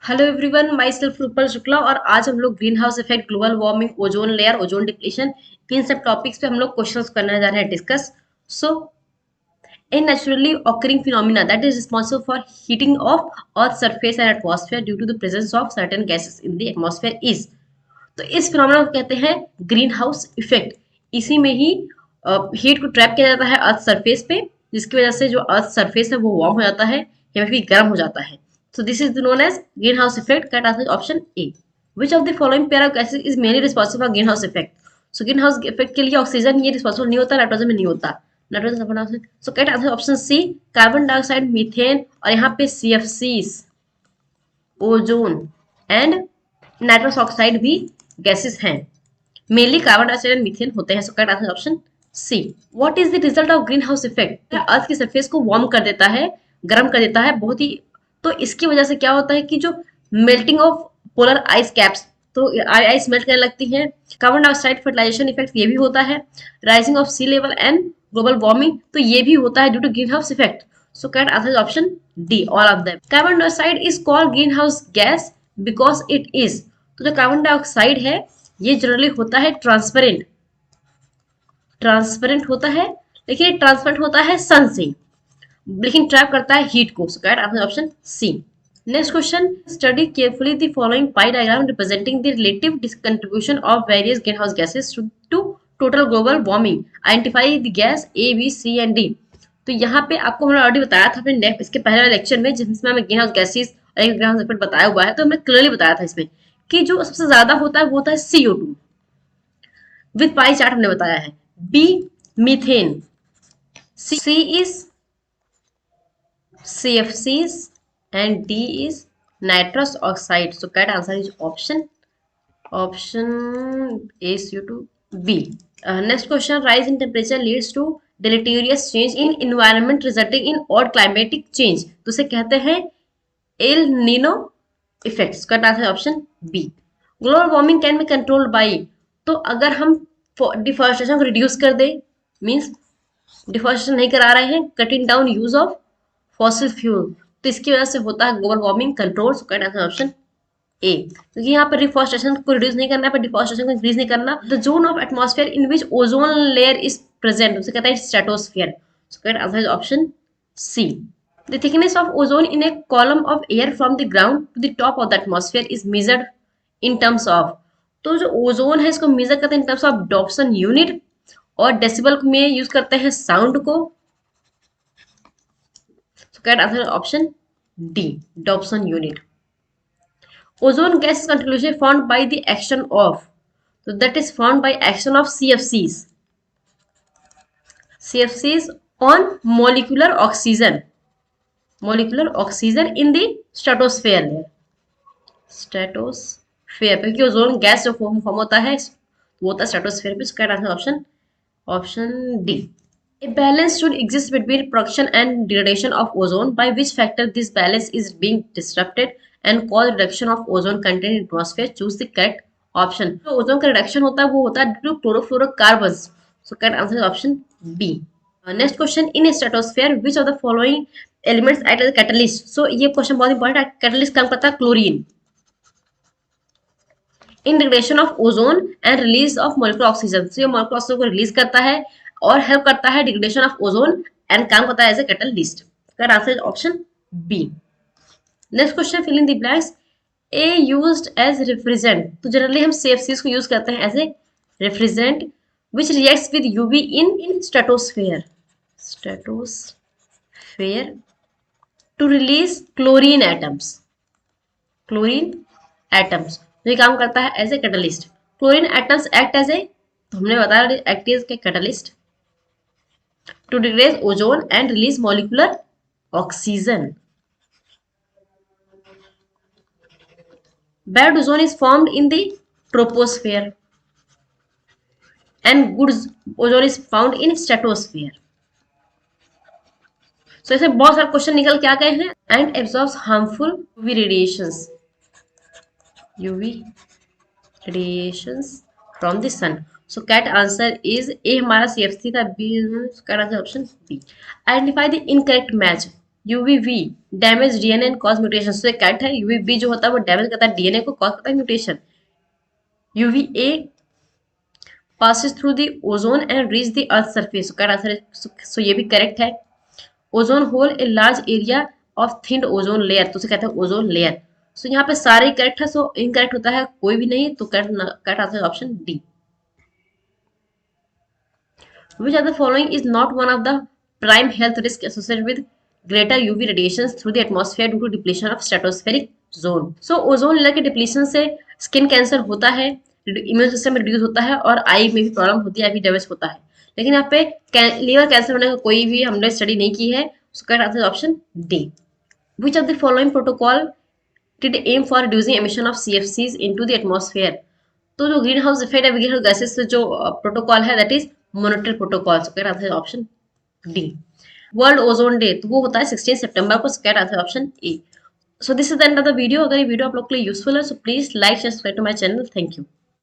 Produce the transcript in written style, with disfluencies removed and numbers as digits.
Hello everyone, myself Rupal Shukla और आज हम लोग green house effect, global warming, ozone layer, ozone depletion, इन सब टॉपिक्स पे हम लोग क्वेश्चंस करने जा रहे हैं discuss. So a naturally occurring phenomena that is responsible for heating of earth's surface and atmosphere due to the presence of certain gases in the atmosphere is. तो इस फिनोमेना को कहते हैं ग्रीन हाउस इफेक्ट. इसी में ही heat को trap किया जाता है अर्थ सरफेस पे, जिसकी वजह से जो अर्थ सरफेस है वो वार्म हो जाता है या फिर गर्म हो जाता है. So this is known as green house effect. Correct answer option A. Which of the following pair of gases is mainly responsible for green house effect. So green house effect के लिए ऑक्सीजन ये responsible नहीं होता, nitrogen में नहीं होता. Nitrogen sulphur dioxide. So correct answer option C, carbon dioxide, methane और यहाँ पे CFCs, ozone and nitrous oxide भी गैसेस हैं. Mainly carbon dioxide and methane होते हैं. So correct answer option C. What is the result of green house effect. Earth की surface को warm कर देता है, गर्म कर देता है बहुत ही. तो इसकी वजह से क्या होता है कि जो melting of polar ice caps, तो आइस मेल्ट करने लगती है. कार्बन डाइऑक्साइड फर्टिलाइजेशन इफेक्ट ये भी होता है. Rising of sea level and global warming, तो ये भी होता है due to green house effect. So correct answer option D, all of them. Carbon dioxide is called green house gas because it is. तो जो कार्बन डाइऑक्साइड है ये generally होता है ट्रांसपेरेंट. ट्रांसपेरेंट होता है, लेकिन ये ट्रांसपेरेंट होता है सन से, लेकिन ट्रैप करता है हीट को. So correct answer option C. Next question, study carefully the following pie diagram representing the relative contribution of various green house gases to total global warming. Identify the gas A, B, C and D. तो यहाँ पे आपको हमने already बताया था अपने इसके पहले वाले लेक्चर में, जिसमें हमें ग्रीन हाउस गैसेस और एक ग्रीन हाउस इफेक्ट बताया हुआ है. तो हमने क्लियरली बताया था इसमें कि जो सबसे ज्यादा होता है वो होता है CO2. विद पाई चार्ट हमने बताया है. B methane, C is CFCs and D is nitrous oxide. So correct answer is option A, CO2, B. Next question, rise in temperature leads to deleterious change in environment resulting in odd climatic change. तो उसे कहते हैं El Nino effects. Correct answer option B. Global warming can be controlled by. तो अगर हम deforestation को reduce कर दे, means deforestation नहीं करा रहे हैं, cutting down use of fossil fuel, तो इसकी वजह से होता है ग्लोबल वार्मिंग कंट्रोल. सो करेक्ट आंसर ऑप्शन ए. क्योंकि यहाँ पर रिफॉरेस्टेशन को रिड्यूस नहीं करना है, डिफॉरेस्टेशन को इंक्रीज नहीं करना. The zone of atmosphere in which ozone layer is present, उसे कहता है stratosphere. So correct answer is option C. The thickness of ozone in a column of air from the ground to the top of the atmosphere is measured in terms of. तो जो ozone है इसको major करते हैं in terms of Dobson unit, और decibel में use करते हैं साउंड को. So correct answer option D, Dobson unit. Ozone gas is continuously formed by the action of. So that is formed by action of CFCs. CFCs on molecular oxygen. Molecular oxygen in the stratosphere layer. Stratosphere, क्योंकि ozone gas जो form होता है वो होता है stratosphere पे. Correct answer option D. A balance should exist between production and degradation of ozone, by which factor this balance is being disrupted and cause reduction of ozone content in atmosphere. Choose the correct option. तो ozone का reduction होता है वो होता है due to chlorofluorocarbons. So correct answer option B. Next question, in stratosphere which of the following elements act as catalyst. So ये question बहुत important है. कैटलिस्ट काम करता है chlorine in degradation of ozone and release of molecular oxygen. So ये molecular oxygen को release करता है और हेल्प करता है डिग्रेडेशन ऑफ ओजोन एंड काम करता है as a catalyst. Correct answer is option B. Next question, fill in the blanks. A used as refrigerant. तो जनरली हम CFCs को यूज करते हैं as a refrigerant which reacts with UV in stratosphere to release chlorine atoms. ये काम करता है as a catalyst. Chlorine atoms act as a, तो हमने बताया act as catalyst to degrade ozone and release molecular oxygen. Bad ozone is formed in the troposphere and good ozone is found in stratosphere. So ऐसे बहुत सारे question निकल के आ गए हैं. And absorbs harmful UV radiations from the sun. So correct answer is A हमारा CFC था. B correct answer option B. Identify the incorrect match. UVB damage DNA and cause mutation. So एक correct है, UVB जो होता है वो damage करता है डीएनए को, कॉज करता है mutation. UVA passes through the ozone and reach the earth surface। correct answer है, so ये भी करेक्ट है। Ozone hole a large area of thinned ozone layer, तो उसे कहते हैं ओजोन लेयर। सो यहाँ पे सारे करेक्ट है, सो इनकरेक्ट होता है कोई भी नहीं, तो correct answer option D. Which of the following is not one of the prime health risks associated with greater UV radiations through the atmosphere due to depletion of stratospheric zone? So ozone layer के depletion से skin cancer होता है, immune system reduce होता है और आई में भी problem होती है, आई भी डैमेज होता है। लेकिन यहाँ पे लीवर कैंसर होने का कोई भी हमने स्टडी नहीं की है। सो correct answer option D. Which of the following protocol did aim for reducing emission of CFCs into the atmosphere? तो जो ग्रीन हाउस इफेक्ट है ग्रीन हाउस गैसेस से जो प्रोटोकॉल है that is Montreal protocol. So correct answer option D. World ozone day तो वो होता है 16 सितंबर को। Correct answer option A. So this is the end of the video. अगर ये वीडियो आप लोग के लिए यूजफुल है so please like subscribe to my channel. Thank you.